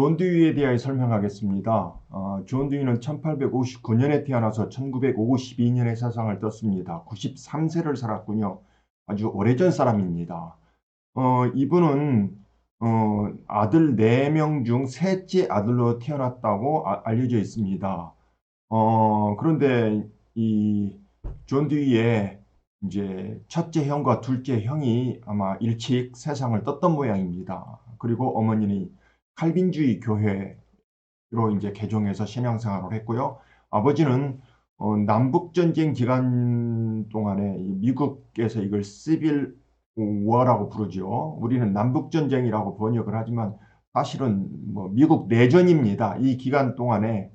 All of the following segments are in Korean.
존 듀이에 대하여 설명하겠습니다. 존 듀이는 1859년에 태어나서 1952년에 세상을 떴습니다. 93세를 살았군요. 아주 오래전 사람입니다. 이분은 아들 4명 중 셋째 아들로 태어났다고 알려져 있습니다. 그런데 이 존 듀이의 이제 첫째 형과 둘째 형이 아마 일찍 세상을 떴던 모양입니다. 그리고 어머니는 칼빈주의 교회로 이제 개종해서 신앙생활을 했고요. 아버지는 남북전쟁 기간 동안에 미국에서 이걸 시빌 워라고 부르죠. 우리는 남북전쟁이라고 번역을 하지만 사실은 뭐 미국 내전입니다. 이 기간 동안에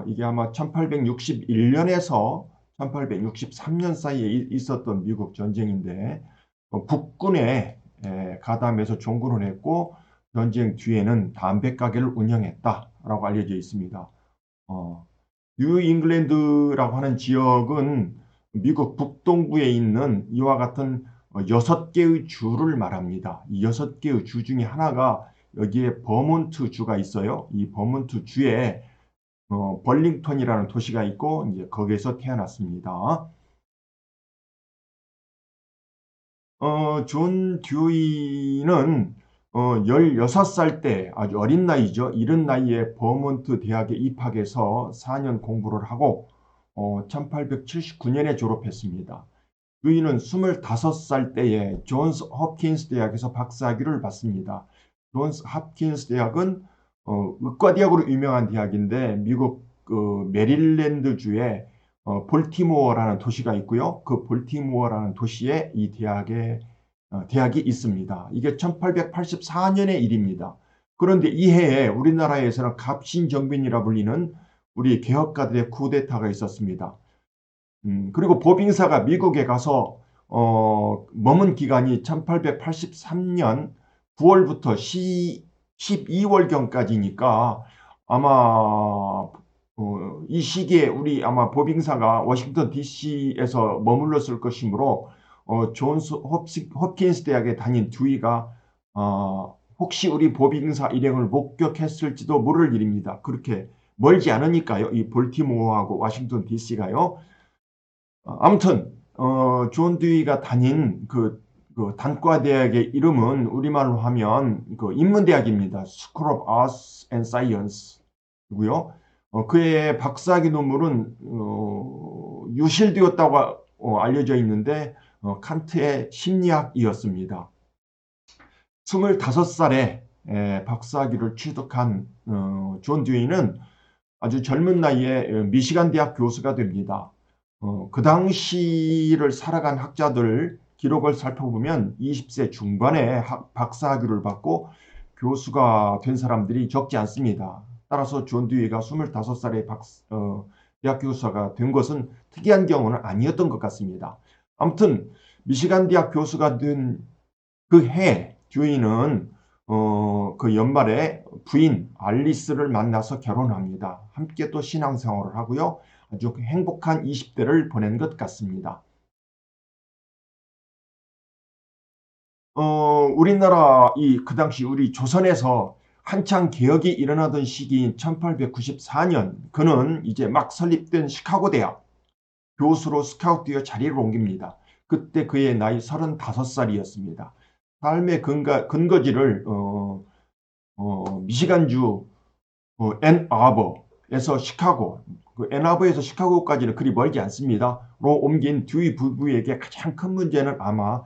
이게 아마 1861년에서 1863년 사이에 있었던 미국 전쟁인데 북군에 가담해서 종군을 했고 전쟁 뒤에는 담배 가게를 운영했다라고 알려져 있습니다. 뉴 잉글랜드라고 하는 지역은 미국 북동부에 있는 이와 같은 6개의 주를 말합니다. 이 6개의 주 중에 하나가 여기에 버몬트 주가 있어요. 이 버몬트 주에 벌링턴이라는 도시가 있고 이제 거기에서 태어났습니다. 존 듀이는 16살 때 아주 어린 나이죠. 이른 나이에 버몬트 대학에 입학해서 4년 공부를 하고 1879년에 졸업했습니다. 듀이는 25살 때에 존스 홉킨스 대학에서 박사학위를 받습니다. 존스 홉킨스 대학은 의과대학으로 유명한 대학인데 미국 메릴랜드주에 볼티모어라는 도시가 있고요. 그 볼티모어라는 도시에 이 대학이 있습니다. 이게 1884년의 일입니다. 그런데 이 해에 우리나라에서는 갑신정변이라 불리는 우리 개혁가들의 쿠데타가 있었습니다. 그리고 보빙사가 미국에 가서 머문 기간이 1883년 9월부터 12월경까지니까 아마 이 시기에 우리 아마 보빙사가 워싱턴 DC에서 머물렀을 것이므로 존스 홉킨스 대학에 다닌 듀이가 혹시 우리 보빙사 일행을 목격했을지도 모를 일입니다. 그렇게 멀지 않으니까요. 이 볼티모어하고 워싱턴 DC가요. 아무튼 존 듀이가 다닌 그 단과 대학의 이름은 우리말로 하면 그 인문대학입니다. School of Arts and Science고요. 그의 박사학위 논문은 유실되었다고 알려져 있는데 칸트의 심리학이었습니다. 25살에 박사학위를 취득한 존 듀이는 아주 젊은 나이에 미시간 대학 교수가 됩니다. 그 당시를 살아간 학자들 기록을 살펴보면 20세 중반에 박사학위를 받고 교수가 된 사람들이 적지 않습니다. 따라서 존 듀이가 25살에 대학 교수가 된 것은 특이한 경우는 아니었던 것 같습니다. 아무튼 미시간 대학 교수가 된 그 해 듀이는 그 연말에 부인 알리스를 만나서 결혼합니다. 함께 또 신앙생활을 하고요. 아주 행복한 20대를 보낸 것 같습니다. 우리나라 그 당시 우리 조선에서 한창 개혁이 일어나던 시기인 1894년 그는 이제 막 설립된 시카고 대학 교수로 스카우트되어 자리를 옮깁니다. 그때 그의 나이 35살이었습니다. 삶의 근거지를 미시간주 앤아버에서 시카고, 앤아버에서 시카고까지는 그리 멀지 않습니다. 로 옮긴 듀이 부부에게 가장 큰 문제는 아마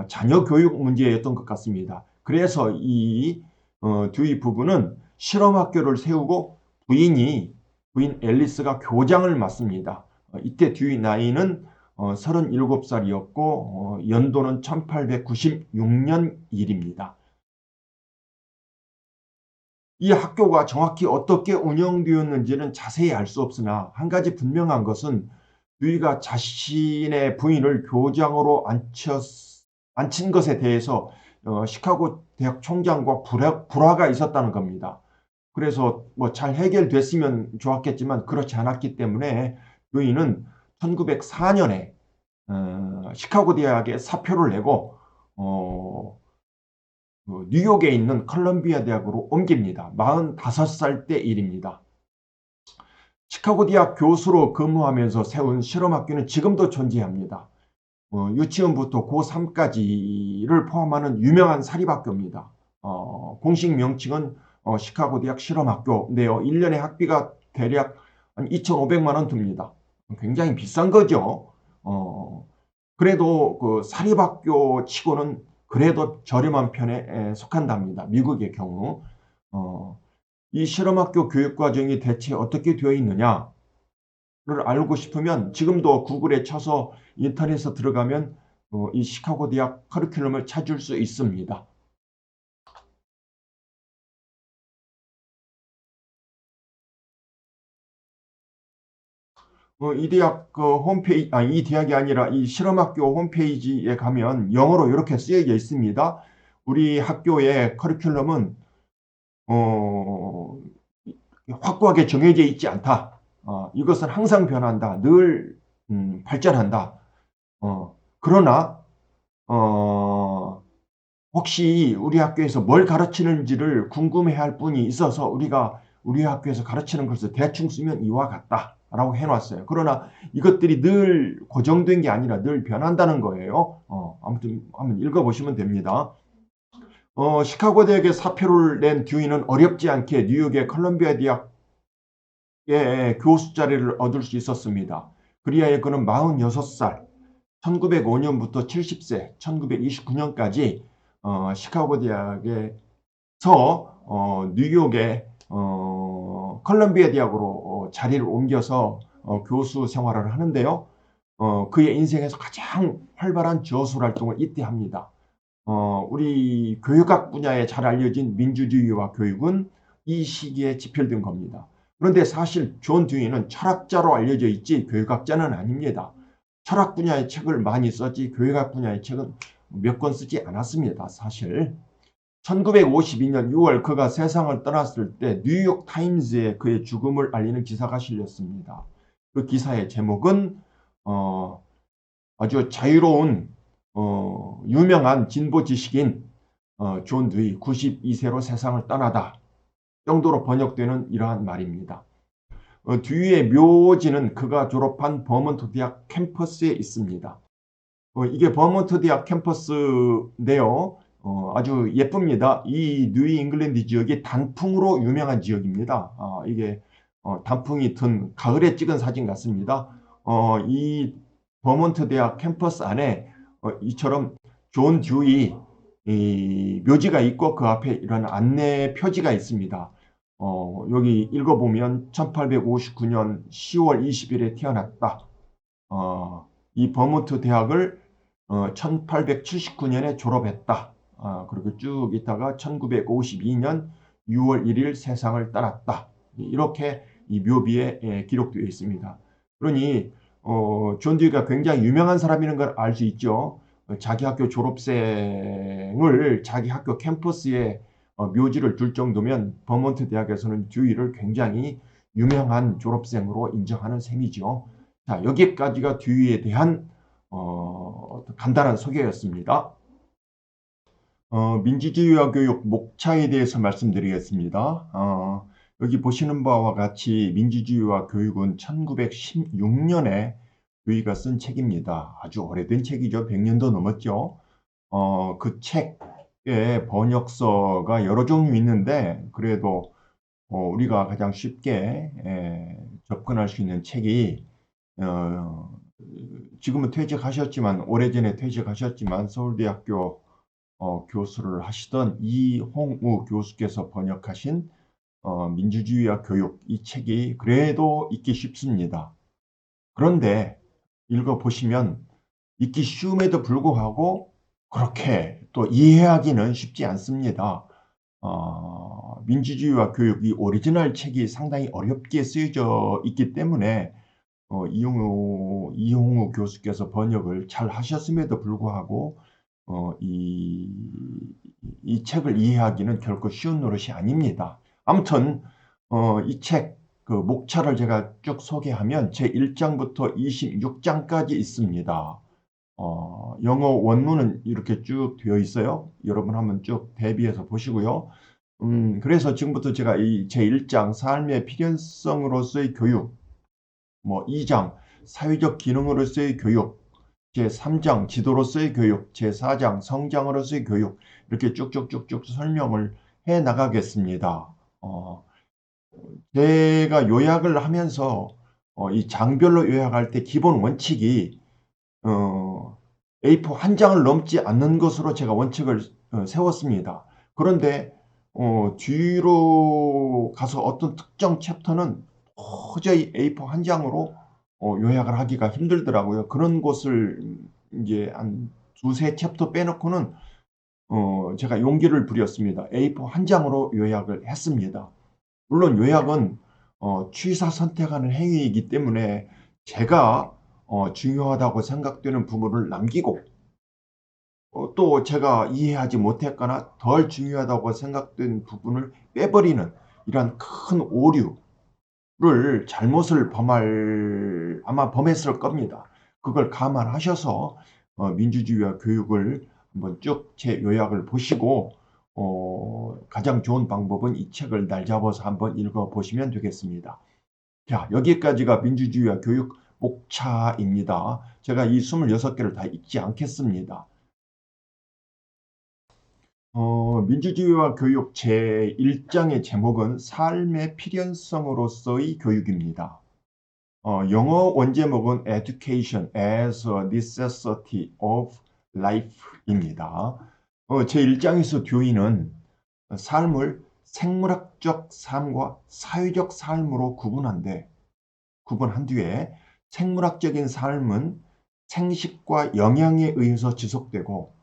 자녀 교육 문제였던 것 같습니다. 그래서 이 듀이 부부는 실험학교를 세우고 부인 앨리스가 교장을 맡습니다. 이때 듀이 나이는 37살이었고 연도는 1896년 일입니다. 이 학교가 정확히 어떻게 운영되었는지는 자세히 알 수 없으나 한 가지 분명한 것은 듀이가 자신의 부인을 교장으로 앉힌 것에 대해서 시카고 대학 총장과 불화가 있었다는 겁니다. 그래서 뭐 잘 해결됐으면 좋았겠지만 그렇지 않았기 때문에 듀이는 1904년에 시카고 대학에 사표를 내고 뉴욕에 있는 컬럼비아 대학으로 옮깁니다. 45살 때 일입니다. 시카고 대학 교수로 근무하면서 세운 실험학교는 지금도 존재합니다. 유치원부터 고3까지를 포함하는 유명한 사립학교입니다. 공식 명칭은 시카고 대학 실험학교인데요. 1년에 학비가 대략 한 2,500만 원 듭니다. 굉장히 비싼 거죠. 그래도 그 사립학교 치고는 그래도 저렴한 편에 속한답니다. 미국의 경우. 이 실험학교 교육과정이 대체 어떻게 되어 있느냐를 알고 싶으면 지금도 구글에 쳐서 인터넷에 들어가면 이 시카고 대학 커리큘럼을 찾을 수 있습니다. 이 대학 홈페이지, 이 대학이 아니라 이 실험학교 홈페이지에 가면 영어로 이렇게 쓰여져 있습니다. 우리 학교의 커리큘럼은 확고하게 정해져 있지 않다. 이것은 항상 변한다. 늘 발전한다. 그러나 혹시 우리 학교에서 뭘 가르치는지를 궁금해할 분이 있어서 우리가 우리 학교에서 가르치는 것을 대충 쓰면 이와 같다라고 해놨어요. 그러나 이것들이 늘 고정된 게 아니라 늘 변한다는 거예요. 아무튼 한번 읽어보시면 됩니다. 시카고 대학에 사표를 낸 듀이는 어렵지 않게 뉴욕의 컬럼비아 대학의 교수 자리를 얻을 수 있었습니다. 그리하여 그는 46살, 1905년부터 70세, 1929년까지 시카고 대학에서 뉴욕의 컬럼비아 대학으로 자리를 옮겨서 교수 생활을 하는데요. 그의 인생에서 가장 활발한 저술 활동을 이때 합니다. 우리 교육학 분야에 잘 알려진 민주주의와 교육은 이 시기에 집필된 겁니다. 그런데 사실 존 듀이는 철학자로 알려져 있지 교육학자는 아닙니다. 철학 분야의 책을 많이 썼지 교육학 분야의 책은 몇 권 쓰지 않았습니다. 사실 1952년 6월 그가 세상을 떠났을 때 뉴욕 타임즈에 그의 죽음을 알리는 기사가 실렸습니다. 그 기사의 제목은 아주 자유로운 유명한 진보 지식인 존 듀이 92세로 세상을 떠나다 정도로 번역되는 이러한 말입니다. 듀이의 묘지는 그가 졸업한 버몬트 대학 캠퍼스에 있습니다. 이게 버몬트 대학 캠퍼스인데요. 아주 예쁩니다. 이 뉴 잉글랜드 지역이 단풍으로 유명한 지역입니다. 이게 단풍이 든 가을에 찍은 사진 같습니다. 이 버몬트 대학 캠퍼스 안에 이처럼 존 듀이 묘지가 있고 그 앞에 이런 안내 표지가 있습니다. 여기 읽어보면 1859년 10월 20일에 태어났다. 이 버몬트 대학을 1879년에 졸업했다. 그리고 쭉 있다가 1952년 6월 1일 세상을 떠났다. 이렇게 이 묘비에 기록되어 있습니다. 그러니 존 듀이가 굉장히 유명한 사람이라는 걸 알 수 있죠. 자기 학교 졸업생을 자기 학교 캠퍼스에 묘지를 둘 정도면 버몬트 대학에서는 듀이를 굉장히 유명한 졸업생으로 인정하는 셈이죠. 자, 여기까지가 듀이에 대한 간단한 소개였습니다. 민주주의와 교육 목차에 대해서 말씀드리겠습니다. 여기 보시는 바와 같이 민주주의와 교육은 1916년에 듀이가 쓴 책입니다. 아주 오래된 책이죠. 100년도 넘었죠. 그 책의 번역서가 여러 종류 있는데 그래도 우리가 가장 쉽게 접근할 수 있는 책이 지금은 퇴직하셨지만 오래전에 퇴직하셨지만 서울대학교 교수를 하시던 이홍우 교수께서 번역하신 민주주의와 교육 이 책이 그래도 읽기 쉽습니다. 그런데 읽어보시면 읽기 쉬움에도 불구하고 그렇게 또 이해하기는 쉽지 않습니다. 민주주의와 교육 이 오리지널 책이 상당히 어렵게 쓰여져 있기 때문에 이홍우 교수께서 번역을 잘 하셨음에도 불구하고 이 책을 이해하기는 결코 쉬운 노릇이 아닙니다. 아무튼 이 책 그 목차를 제가 쭉 소개하면 제 1장부터 26장까지 있습니다. 영어 원문은 이렇게 쭉 되어 있어요. 여러분 한번 쭉 대비해서 보시고요. 그래서 지금부터 제가 이 제1장 삶의 필연성으로서의 교육, 뭐 2장 사회적 기능으로서의 교육, 제3장 지도로서의 교육, 제4장 성장으로서의 교육, 이렇게 쭉쭉쭉쭉 설명을 해 나가겠습니다. 제가 요약을 하면서 이 장별로 요약할 때 기본 원칙이 A4 한 장을 넘지 않는 것으로 제가 원칙을 세웠습니다. 그런데 뒤로 가서 어떤 특정 챕터는 도저히 A4 한 장으로 요약을 하기가 힘들더라고요. 그런 곳을 이제 한 두세 챕터 빼놓고는 제가 용기를 부렸습니다. A4 한 장으로 요약을 했습니다. 물론 요약은 취사 선택하는 행위이기 때문에 제가 중요하다고 생각되는 부분을 남기고 또 제가 이해하지 못했거나 덜 중요하다고 생각된 부분을 빼버리는 이런 큰 오류를 잘못을 아마 범했을 겁니다. 그걸 감안하셔서 민주주의와 교육을 한번 쭉 제 요약을 보시고 가장 좋은 방법은 이 책을 날 잡아서 한번 읽어보시면 되겠습니다. 자, 여기까지가 민주주의와 교육 목차입니다. 제가 이 26개를 다 읽지 않겠습니다. 민주주의와 교육 제1장의 제목은 삶의 필연성으로서의 교육입니다. 영어 원제목은 Education as a Necessity of Life입니다. 제1장에서 듀이는 삶을 생물학적 삶과 사회적 삶으로 구분한 뒤에 생물학적인 삶은 생식과 영양에 의해서 지속되고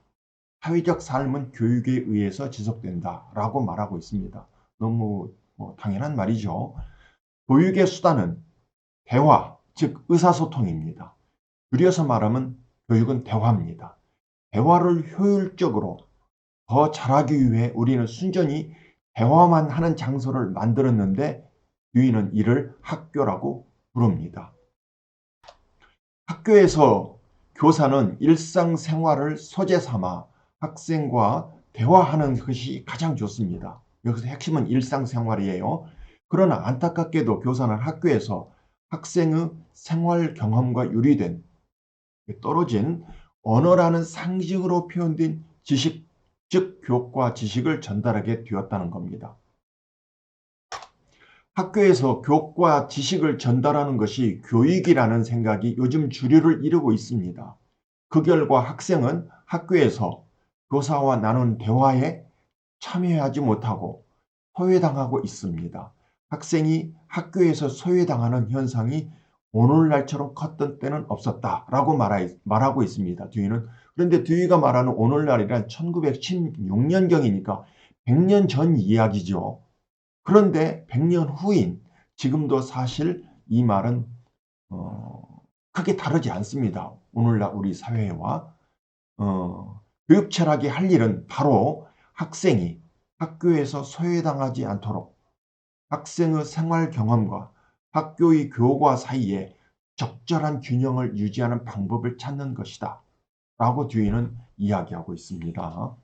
사회적 삶은 교육에 의해서 지속된다라고 말하고 있습니다. 너무 당연한 말이죠. 교육의 수단은 대화, 즉 의사소통입니다. 줄여서 말하면 교육은 대화입니다. 대화를 효율적으로 더 잘하기 위해 우리는 순전히 대화만 하는 장소를 만들었는데 유인은 이를 학교라고 부릅니다. 학교에서 교사는 일상생활을 소재 삼아 학생과 대화하는 것이 가장 좋습니다. 여기서 핵심은 일상생활이에요. 그러나 안타깝게도 교사는 학교에서 학생의 생활 경험과 유리된 떨어진 언어라는 상징으로 표현된 지식, 즉 교과 지식을 전달하게 되었다는 겁니다. 학교에서 교과 지식을 전달하는 것이 교육이라는 생각이 요즘 주류를 이루고 있습니다. 그 결과 학생은 학교에서 교사와 나눈 대화에 참여하지 못하고 소외당하고 있습니다. 학생이 학교에서 소외당하는 현상이 오늘날처럼 컸던 때는 없었다라고 말하고 있습니다. 듀이는. 그런데 듀이가 말하는 오늘날이란 1916년경이니까 100년 전 이야기죠. 그런데 100년 후인 지금도 사실 이 말은 크게 다르지 않습니다. 오늘날 우리 사회와 교육 철학이 할 일은 바로 학생이 학교에서 소외당하지 않도록 학생의 생활 경험과 학교의 교과 사이에 적절한 균형을 유지하는 방법을 찾는 것이다 라고 듀이는 이야기하고 있습니다.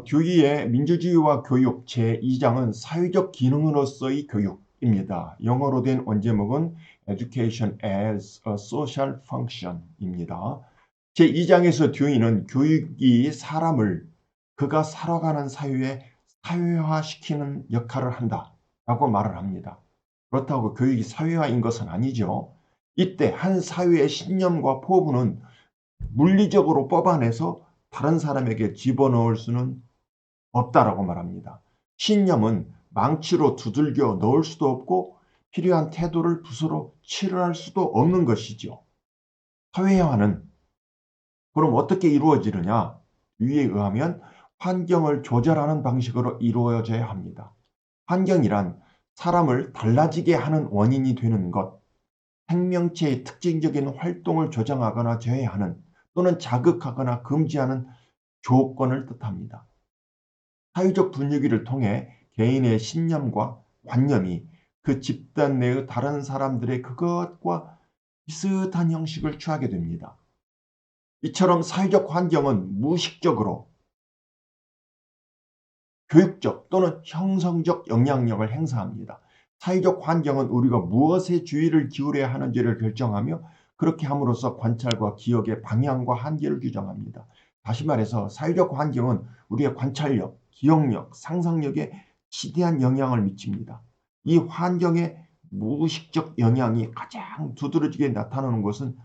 듀이의 민주주의와 교육 제2장은 사회적 기능으로서의 교육입니다. 영어로 된 원제목은 Education as a Social Function입니다. 제2장에서 듀이는 교육이 사람을 그가 살아가는 사회에 사회화시키는 역할을 한다라고 말을 합니다. 그렇다고 교육이 사회화인 것은 아니죠. 이때 한 사회의 신념과 포부는 물리적으로 뽑아내서 다른 사람에게 집어넣을 수는 없다라고 말합니다. 신념은 망치로 두들겨 넣을 수도 없고 필요한 태도를 붓으로 칠할 수도 없는 것이죠. 사회화는 그럼 어떻게 이루어지느냐? 위에 의하면 환경을 조절하는 방식으로 이루어져야 합니다. 환경이란 사람을 달라지게 하는 원인이 되는 것, 생명체의 특징적인 활동을 조장하거나 제어하는 또는 자극하거나 금지하는 조건을 뜻합니다. 사회적 분위기를 통해 개인의 신념과 관념이 그 집단 내의 다른 사람들의 그것과 비슷한 형식을 취하게 됩니다. 이처럼 사회적 환경은 무의식적으로 교육적 또는 형성적 영향력을 행사합니다. 사회적 환경은 우리가 무엇에 주의를 기울여야 하는지를 결정하며 그렇게 함으로써 관찰과 기억의 방향과 한계를 규정합니다. 다시 말해서 사회적 환경은 우리의 관찰력, 기억력, 상상력에 지대한 영향을 미칩니다. 이 환경의 무의식적 영향이 가장 두드러지게 나타나는 것은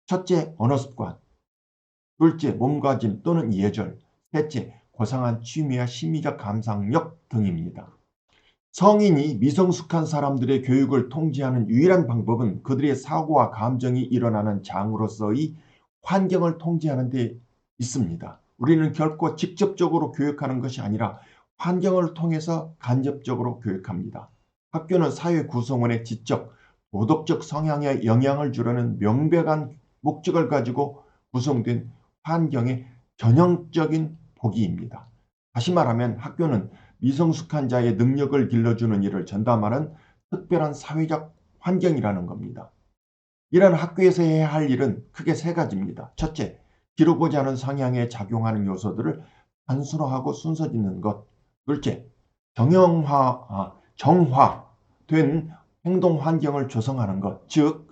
첫째, 언어 습관, 둘째, 몸가짐 또는 예절, 셋째, 고상한 취미와 심리적 감상력 등입니다. 성인이 미성숙한 사람들의 교육을 통제하는 유일한 방법은 그들의 사고와 감정이 일어나는 장으로서의 환경을 통제하는 데 있습니다. 우리는 결코 직접적으로 교육하는 것이 아니라 환경을 통해서 간접적으로 교육합니다. 학교는 사회 구성원의 지적, 도덕적 성향에 영향을 주려는 명백한 목적을 가지고 구성된 환경의 전형적인 보기입니다. 다시 말하면 학교는 미성숙한 자의 능력을 길러주는 일을 전담하는 특별한 사회적 환경이라는 겁니다. 이런 학교에서 해야 할 일은 크게 세 가지입니다. 첫째, 기르고자 하는 성향에 작용하는 요소들을 단순화하고 순서짓는 것. 둘째, 정화된 행동 환경을 조성하는 것. 즉,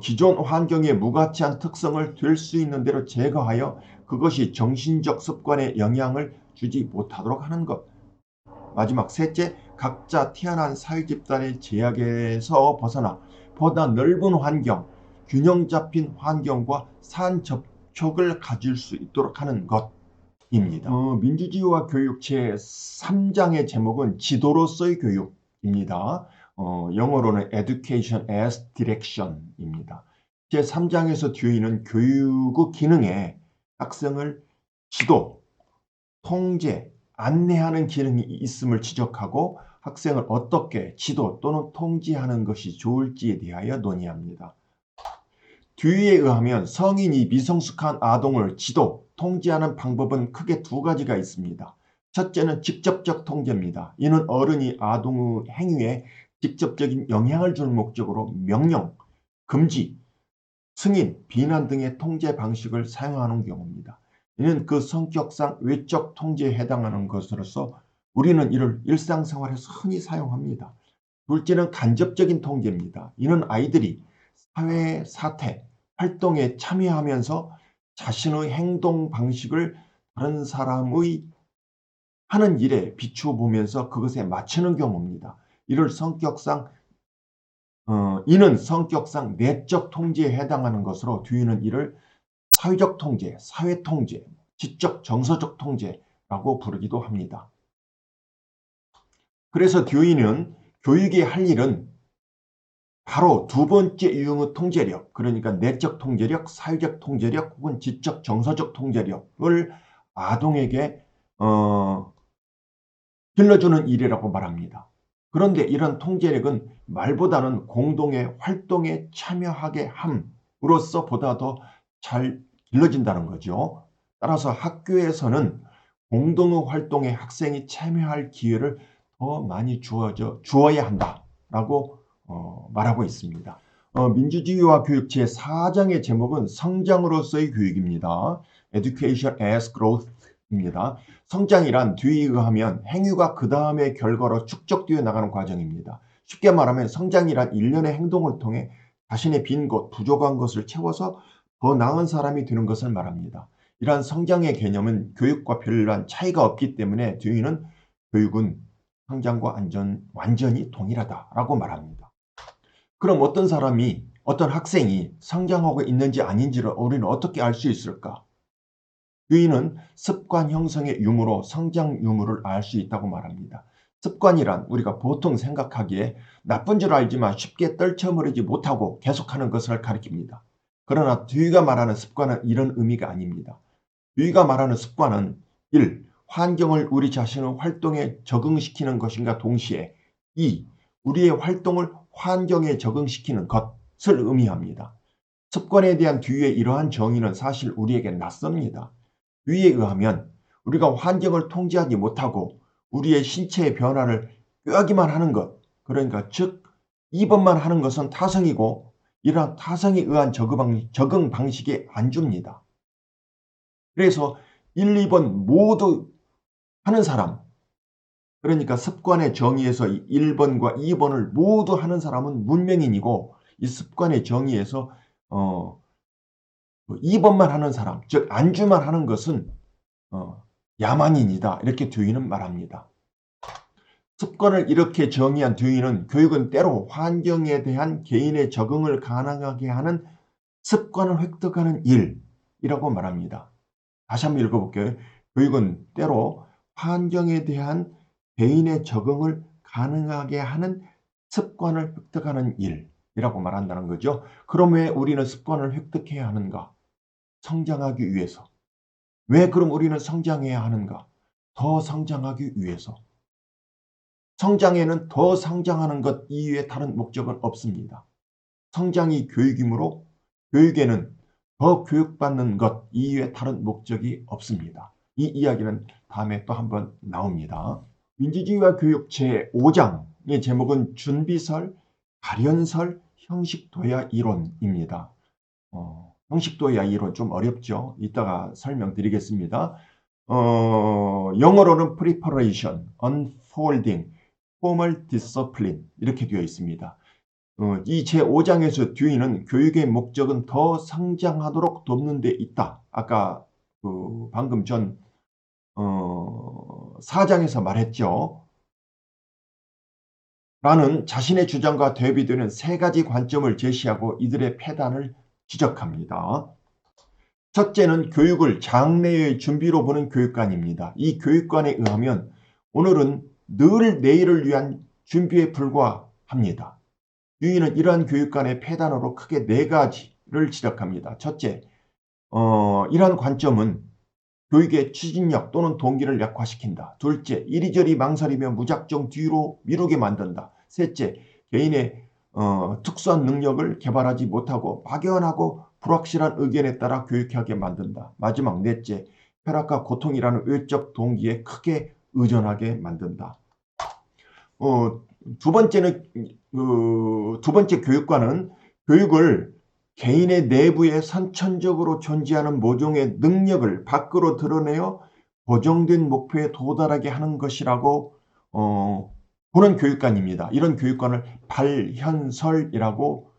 기존 환경의 무가치한 특성을 될 수 있는 대로 제거하여 그것이 정신적 습관에 영향을 주지 못하도록 하는 것. 마지막 셋째, 각자 태어난 사회 집단의 제약에서 벗어나 보다 넓은 환경, 균형 잡힌 환경과 산 접촉을 가질 수 있도록 하는 것입니다. 민주주의와 교육 제3장의 제목은 지도로서의 교육입니다. 영어로는 Education as Direction입니다. 제3장에서 듀이는 교육의 기능에 학생을 지도, 통제, 안내하는 기능이 있음을 지적하고 학생을 어떻게 지도 또는 통제하는 것이 좋을지에 대하여 논의합니다. 듀이에 의하면 성인이 미성숙한 아동을 지도, 통제하는 방법은 크게 두 가지가 있습니다. 첫째는 직접적 통제입니다. 이는 어른이 아동의 행위에 직접적인 영향을 줄 목적으로 명령, 금지, 승인, 비난 등의 통제 방식을 사용하는 경우입니다. 이는 그 성격상 외적 통제에 해당하는 것으로서 우리는 이를 일상생활에서 흔히 사용합니다. 둘째는 간접적인 통제입니다. 이는 아이들이 사회 사태, 활동에 참여하면서 자신의 행동 방식을 다른 사람의 하는 일에 비추어 보면서 그것에 맞추는 경우입니다. 이는 성격상 내적 통제에 해당하는 것으로 듀이는 이를 사회적 통제, 사회 통제, 지적 정서적 통제라고 부르기도 합니다. 그래서 듀이는 교육이 할 일은 바로 두 번째 유형의 통제력, 그러니까 내적 통제력, 사회적 통제력 혹은 지적 정서적 통제력을 아동에게 길러주는 일이라고 말합니다. 그런데 이런 통제력은 말보다는 공동의 활동에 참여하게 함으로써 보다 더 잘 길러진다는 거죠. 따라서 학교에서는 공동의 활동에 학생이 참여할 기회를 더 많이 주어야 한다라고 말하고 있습니다. 민주주의와 교육 제4장의 제목은 성장으로서의 교육입니다. Education as Growth입니다. 성장이란 듀이에 의하면 행위가 그 다음의 결과로 축적되어 나가는 과정입니다. 쉽게 말하면 성장이란 일련의 행동을 통해 자신의 빈 곳, 부족한 것을 채워서 더 나은 사람이 되는 것을 말합니다. 이러한 성장의 개념은 교육과 별반 차이가 없기 때문에 듀이는 교육은 성장과 완전히 동일하다라고 말합니다. 그럼 어떤 학생이 성장하고 있는지 아닌지를 우리는 어떻게 알 수 있을까? 듀이는 습관 형성의 유무로 성장 유무를 알 수 있다고 말합니다. 습관이란 우리가 보통 생각하기에 나쁜 줄 알지만 쉽게 떨쳐버리지 못하고 계속하는 것을 가리킵니다. 그러나 듀이가 말하는 습관은 이런 의미가 아닙니다. 듀이가 말하는 습관은 1. 환경을 우리 자신의 활동에 적응시키는 것인가 동시에 2. 우리의 활동을 환경에 적응시키는 것을 의미합니다. 습관에 대한 듀이의 이러한 정의는 사실 우리에게 낯섭니다. 듀이에 의하면 우리가 환경을 통제하지 못하고 우리의 신체의 변화를 꾀하기만 하는 것, 그러니까 즉 이번만 하는 것은 타성이고 이러한 타성에 의한 적응 방식에 안주입니다. 그래서 1, 2번 모두 하는 사람, 그러니까 습관의 정의에서 1번과 2번을 모두 하는 사람은 문명인이고, 이 습관의 정의에서 2번만 하는 사람, 즉 안주만 하는 것은 야만인이다. 이렇게 듀이는 말합니다. 습관을 이렇게 정의한 듀이는 교육은 때로 환경에 대한 개인의 적응을 가능하게 하는 습관을 획득하는 일이라고 말합니다. 다시 한번 읽어볼게요. 교육은 때로 환경에 대한 개인의 적응을 가능하게 하는 습관을 획득하는 일이라고 말한다는 거죠. 그럼 왜 우리는 습관을 획득해야 하는가? 성장하기 위해서. 왜 그럼 우리는 성장해야 하는가? 더 성장하기 위해서. 성장에는 더 성장하는 것 이외에 다른 목적은 없습니다. 성장이 교육이므로 교육에는 더 교육받는 것 이외에 다른 목적이 없습니다. 이 이야기는 다음에 또 한번 나옵니다. 민주주의와 교육 제5장의 제목은 준비설, 발현설, 형식도야 이론입니다. 형식도야 이론 좀 어렵죠? 이따가 설명드리겠습니다. 영어로는 preparation, unfolding, formal discipline 이렇게 되어 있습니다. 이 제5장에서 듀이는 교육의 목적은 더 성장하도록 돕는 데 있다. 아까 방금 전 4장에서 말했죠. 라는 자신의 주장과 대비되는 세 가지 관점을 제시하고 이들의 폐단을 지적합니다. 첫째는 교육을 장래의 준비로 보는 교육관입니다. 이 교육관에 의하면 오늘은 늘 내일을 위한 준비에 불과합니다. 듀이는 이러한 교육관의 폐단으로 크게 네 가지를 지적합니다. 첫째, 이러한 관점은 교육의 추진력 또는 동기를 약화시킨다. 둘째, 이리저리 망설이며 무작정 뒤로 미루게 만든다. 셋째, 개인의 특수한 능력을 개발하지 못하고 막연하고 불확실한 의견에 따라 교육하게 만든다. 마지막 넷째, 쾌락과 고통이라는 외적 동기에 크게 의존하게 만든다. 두 번째 교육관은 교육을 개인의 내부에 선천적으로 존재하는 모종의 능력을 밖으로 드러내어 고정된 목표에 도달하게 하는 것이라고 보는 교육관입니다. 이런 교육관을 발현설이라고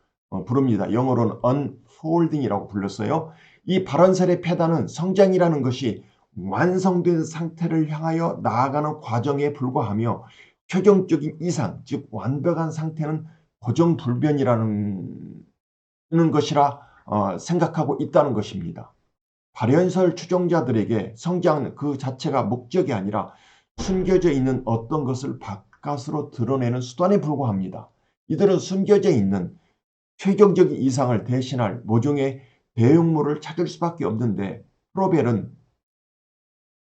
부릅니다. 영어로는 unfolding이라고 불렀어요. 이 발현설의 폐단은 성장이라는 것이 완성된 상태를 향하여 나아가는 과정에 불과하며 최종적인 이상, 즉 완벽한 상태는 고정불변이라는 것이라 생각하고 있다는 것입니다. 발현설 추종자들에게 성장은 그 자체가 목적이 아니라 숨겨져 있는 어떤 것을 바깥으로 드러내는 수단에 불과합니다. 이들은 숨겨져 있는 최종적인 이상을 대신할 모종의 대용물을 찾을 수밖에 없는데, 프로벨은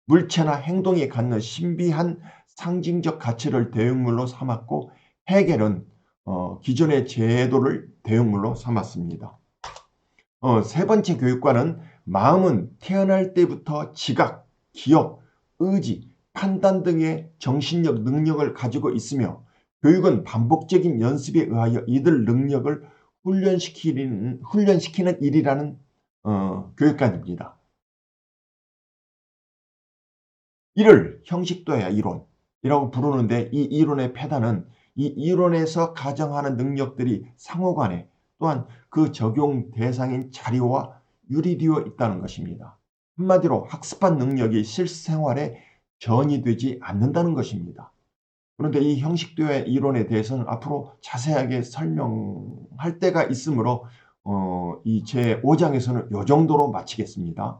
물체나 행동에 갖는 신비한 상징적 가치를 대용물로 삼았고, 헤겔은 기존의 제도를 대용물로 삼았습니다. 세 번째 교육관은 마음은 태어날 때부터 지각, 기억, 의지, 판단 등의 정신력 능력을 가지고 있으며 교육은 반복적인 연습에 의하여 이들 능력을 훈련시키는 일이라는 교육관입니다. 이를 형식도야 이론이라고 부르는데, 이 이론의 폐단은 이 이론에서 가정하는 능력들이 상호간에 또한 그 적용 대상인 자료와 유리되어 있다는 것입니다. 한마디로 학습한 능력이 실생활에 전이되지 않는다는 것입니다. 그런데 이 형식도야 이론에 대해서는 앞으로 자세하게 설명할 때가 있으므로 이 제5장에서는 이 정도로 마치겠습니다.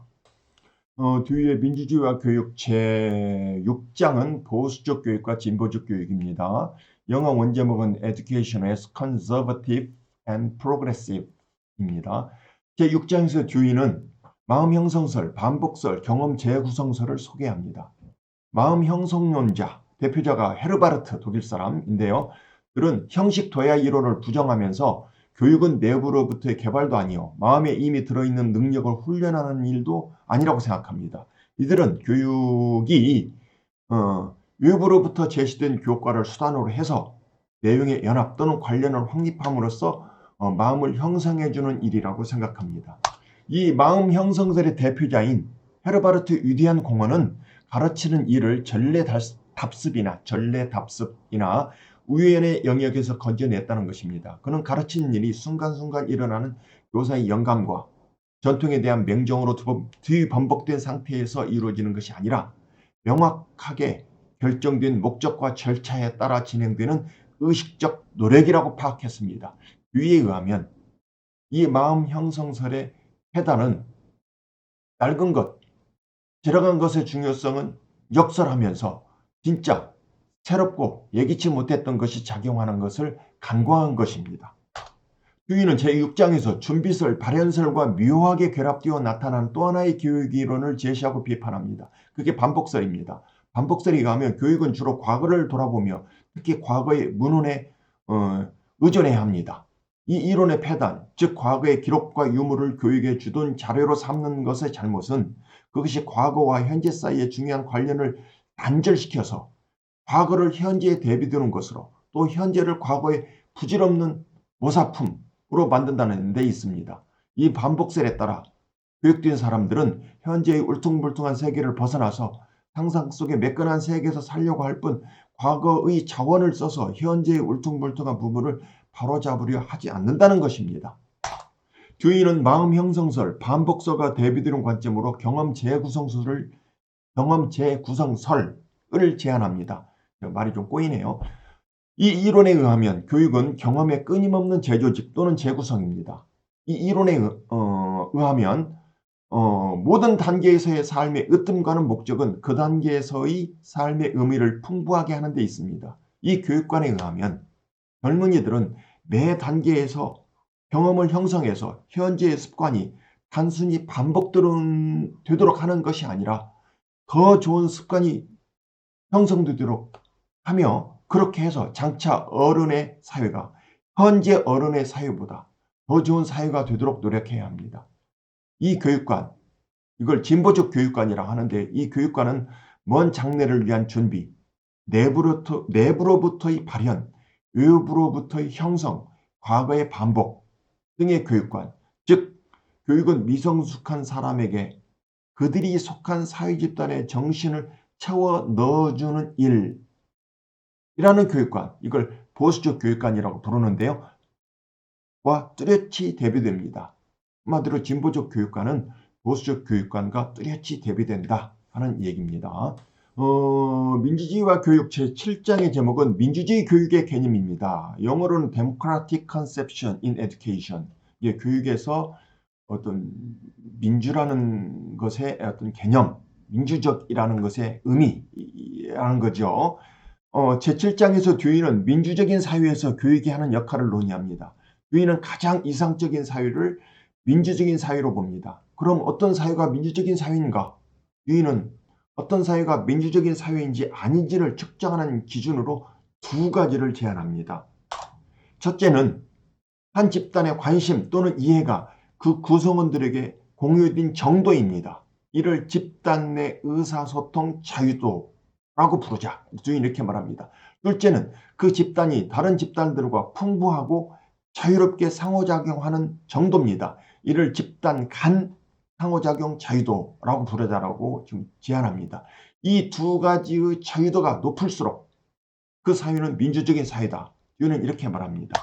뒤에 민주주의와 교육 제6장은 보수적 교육과 진보적 교육입니다. 영어 원제목은 Education as Conservative and Progressive입니다. 제6장에서 듀이는 마음 형성설, 반복설, 경험 재구성설을 소개합니다. 마음 형성론자, 대표자가 헤르바르트 독일 사람인데요. 그들은 형식 도야 이론을 부정하면서 교육은 내부로부터의 개발도 아니요 마음에 이미 들어있는 능력을 훈련하는 일도 아니라고 생각합니다. 이들은 교육이 외부로부터 제시된 교과를 수단으로 해서 내용의 연합 또는 관련을 확립함으로써 마음을 형성해주는 일이라고 생각합니다. 이 마음 형성설의 대표자인 헤르바르트 위대한 공헌은 가르치는 일을 전례답습이나 우연의 영역에서 건져냈다는 것입니다. 그는 가르치는 일이 순간순간 일어나는 교사의 영감과 전통에 대한 명정으로 뒤번복된 상태에서 이루어지는 것이 아니라 명확하게 결정된 목적과 절차에 따라 진행되는 의식적 노력이라고 파악했습니다. 류에 의하면 이 마음 형성설의 해단은 낡은 것, 지나간 것의 중요성은 역설하면서 진짜 새롭고 예기치 못했던 것이 작용하는 것을 간과한 것입니다. 류이는 제6장에서 준비설, 발현설과 묘하게 결합되어 나타난 또 하나의 교육 이론을 제시하고 비판합니다. 그게 반복설입니다. 반복설에 의하면 교육은 주로 과거를 돌아보며 특히 과거의 문헌에 의존해야 합니다. 이 이론의 폐단, 즉 과거의 기록과 유물을 교육의 주둔 자료로 삼는 것의 잘못은 그것이 과거와 현재 사이의 중요한 관련을 단절시켜서 과거를 현재에 대비되는 것으로 또 현재를 과거의 부질없는 모사품으로 만든다는 데 있습니다. 이 반복설에 따라 교육된 사람들은 현재의 울퉁불퉁한 세계를 벗어나서 상상 속의 매끈한 세계에서 살려고 할 뿐 과거의 자원을 써서 현재의 울퉁불퉁한 부분을 바로잡으려 하지 않는다는 것입니다. 듀이는 마음 형성설, 반복설과 대비되는 관점으로 경험 재구성설을 제안합니다. 말이 좀 꼬이네요. 이 이론에 의하면 교육은 경험의 끊임없는 재조직 또는 재구성입니다. 이 이론에 의하면 모든 단계에서의 삶의 으뜸과는 목적은 그 단계에서의 삶의 의미를 풍부하게 하는 데 있습니다. 이 교육관에 의하면 젊은이들은 매 단계에서 경험을 형성해서 현재의 습관이 단순히 반복되도록 하는 것이 아니라 더 좋은 습관이 형성되도록 하며 그렇게 해서 장차 어른의 사회가 현재 어른의 사회보다 더 좋은 사회가 되도록 노력해야 합니다. 이 교육관, 이걸 진보적 교육관이라고 하는데 이 교육관은 먼 장래를 위한 준비, 내부로부터의 발현, 외부로부터의 형성, 과거의 반복 등의 교육관, 즉 교육은 미성숙한 사람에게 그들이 속한 사회집단의 정신을 채워 넣어주는 일이라는 교육관, 이걸 보수적 교육관이라고 부르는데요. 와 뚜렷이 대비됩니다. 한마디로 진보적 교육관은 보수적 교육관과 뚜렷이 대비된다 하는 얘기입니다. 민주주의와 교육 제7장의 제목은 민주주의 교육의 개념입니다. 영어로는 Democratic Conception in Education. 이게 교육에서 어떤 민주라는 것의 어떤 개념, 민주적이라는 것의 의미라는 거죠. 제7장에서 듀이는 민주적인 사회에서 교육이 하는 역할을 논의합니다. 듀이는 가장 이상적인 사회를 민주적인 사회로 봅니다. 그럼 어떤 사회가 민주적인 사회인가? 듀이는 어떤 사회가 민주적인 사회인지 아닌지를 측정하는 기준으로 두 가지를 제안합니다. 첫째는 한 집단의 관심 또는 이해가 그 구성원들에게 공유된 정도입니다. 이를 집단 내 의사소통 자유도라고 부르자. 이렇게 말합니다. 둘째는 그 집단이 다른 집단들과 풍부하고 자유롭게 상호작용하는 정도입니다. 이를 집단 간 상호작용 자유도라고 부르자라고 지금 제안합니다. 이 두 가지의 자유도가 높을수록 그 사회는 민주적인 사회다. 이는 이렇게 말합니다.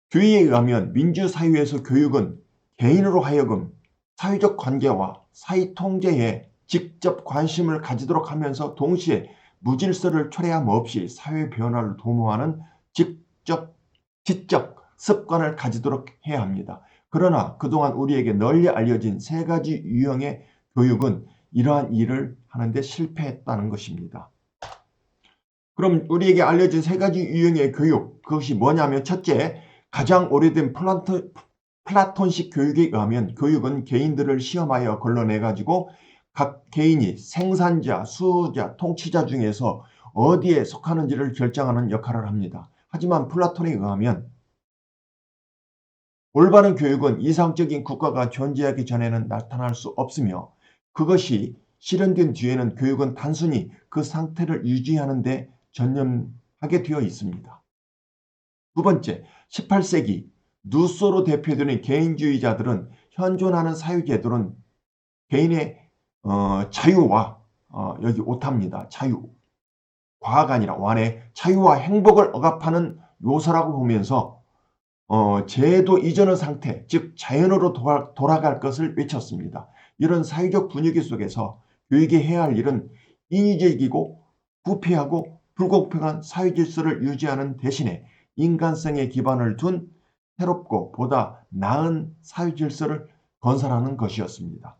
듀이에 의하면 민주사회에서 교육은 개인으로 하여금 사회적 관계와 사회 통제에 직접 관심을 가지도록 하면서 동시에 무질서를 초래함 없이 사회 변화를 도모하는 지적 습관을 가지도록 해야 합니다. 그러나 그동안 우리에게 널리 알려진 세 가지 유형의 교육은 이러한 일을 하는데 실패했다는 것입니다. 그럼 우리에게 알려진 세 가지 유형의 교육, 그것이 뭐냐면 첫째, 가장 오래된 플라톤식 교육에 의하면 교육은 개인들을 시험하여 걸러내가지고 각 개인이 생산자, 수호자, 통치자 중에서 어디에 속하는지를 결정하는 역할을 합니다. 하지만 플라톤에 의하면 올바른 교육은 이상적인 국가가 존재하기 전에는 나타날 수 없으며 그것이 실현된 뒤에는 교육은 단순히 그 상태를 유지하는 데 전념하게 되어 있습니다. 두 번째, 18세기 누소로 대표되는 개인주의자들은 현존하는 사회제도는 개인의 자유와 여기 오타입니다. 자유. 과가 아니라 완의 자유와 행복을 억압하는 요소라고 보면서 제도 이전의 상태, 즉 자연으로 돌아갈 것을 외쳤습니다. 이런 사회적 분위기 속에서 교육이 해야 할 일은 인위적이고 부패하고 불공평한 사회 질서를 유지하는 대신에 인간성의 기반을 둔 새롭고 보다 나은 사회 질서를 건설하는 것이었습니다.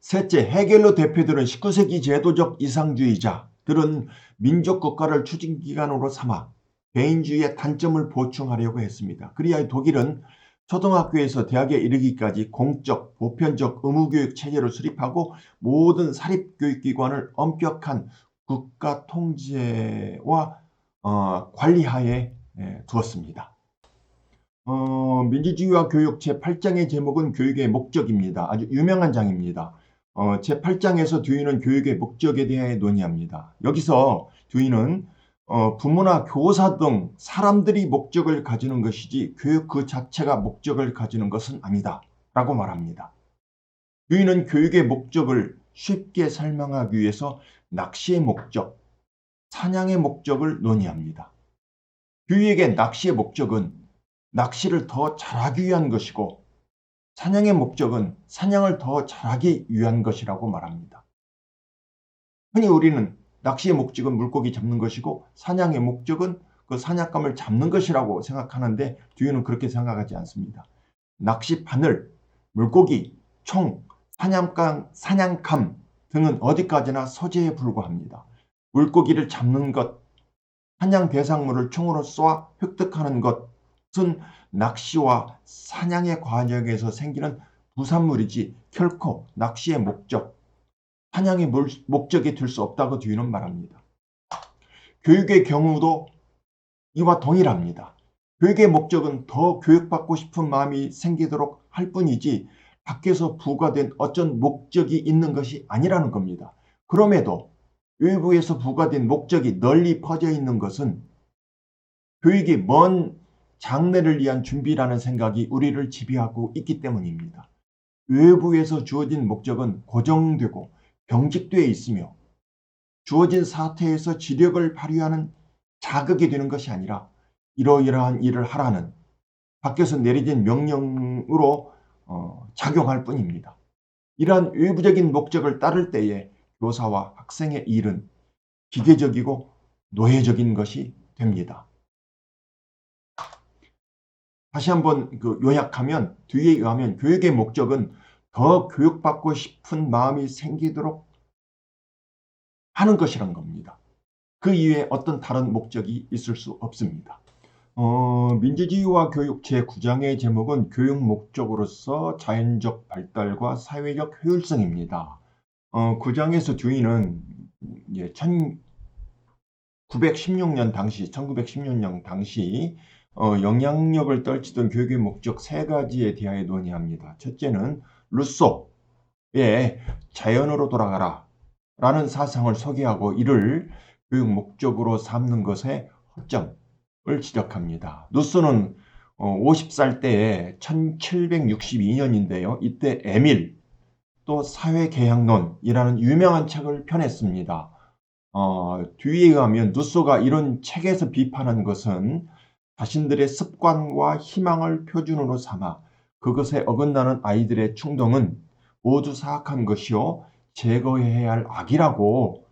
셋째, 헤겔로 대표되는 19세기 제도적 이상주의자들은 민족국가를 추진기관으로 삼아 개인주의의 단점을 보충하려고 했습니다. 그리하여 독일은 초등학교에서 대학에 이르기까지 공적, 보편적 의무교육 체제를 수립하고 모든 사립교육기관을 엄격한 국가 통제와 관리하에 두었습니다. 민주주의와 교육 제8장의 제목은 교육의 목적입니다. 아주 유명한 장입니다. 제8장에서 듀이는 교육의 목적에 대해 논의합니다. 여기서 듀이는 부모나 교사 등 사람들이 목적을 가지는 것이지 교육 그 자체가 목적을 가지는 것은 아니다 라고 말합니다. 듀이는 교육의 목적을 쉽게 설명하기 위해서 낚시의 목적, 사냥의 목적을 논의합니다. 듀이에게 낚시의 목적은 낚시를 더 잘하기 위한 것이고 사냥의 목적은 사냥을 더 잘하기 위한 것이라고 말합니다. 흔히 우리는 낚시의 목적은 물고기 잡는 것이고 사냥의 목적은 그 사냥감을 잡는 것이라고 생각하는데 듀이는 그렇게 생각하지 않습니다. 낚시 바늘, 물고기, 총, 사냥감 등은 어디까지나 소재에 불과합니다. 물고기를 잡는 것, 사냥 대상물을 총으로 쏘아 획득하는 것은 낚시와 사냥의 과정에서 생기는 부산물이지 결코 낚시의 목적, 사냥의 목적이 될 수 없다고 듀이는 말합니다. 교육의 경우도 이와 동일합니다. 교육의 목적은 더 교육받고 싶은 마음이 생기도록 할 뿐이지 밖에서 부과된 어쩐 목적이 있는 것이 아니라는 겁니다. 그럼에도 외부에서 부과된 목적이 널리 퍼져 있는 것은 교육이 먼 장래를 위한 준비라는 생각이 우리를 지배하고 있기 때문입니다. 외부에서 주어진 목적은 고정되고 경직되어 있으며 주어진 사태에서 지력을 발휘하는 자극이 되는 것이 아니라 이러이러한 일을 하라는 밖에서 내려진 명령으로 작용할 뿐입니다. 이러한 외부적인 목적을 따를 때에 교사와 학생의 일은 기계적이고 노예적인 것이 됩니다. 다시 한번 요약하면 뒤에 의하면 교육의 목적은 더 교육받고 싶은 마음이 생기도록 하는 것이란 겁니다. 그 이외에 어떤 다른 목적이 있을 수 없습니다. 민주주의와 교육 제9장의 제목은 교육 목적으로서 자연적 발달과 사회적 효율성입니다. 9장에서 듀이는 1916년 당시 영향력을 떨치던 교육의 목적 세 가지에 대하여 논의합니다. 첫째는 루소의 자연으로 돌아가라 라는 사상을 소개하고 이를 교육 목적으로 삼는 것에 허점을 지적합니다. 루소는 50살 때에 1762년인데요. 이때 에밀 또 사회개혁론이라는 유명한 책을 펴냈습니다. 뒤에 의하면 루소가 이런 책에서 비판한 것은 자신들의 습관과 희망을 표준으로 삼아 그것에 어긋나는 아이들의 충동은 모두 사악한 것이요 제거해야 할 악이라고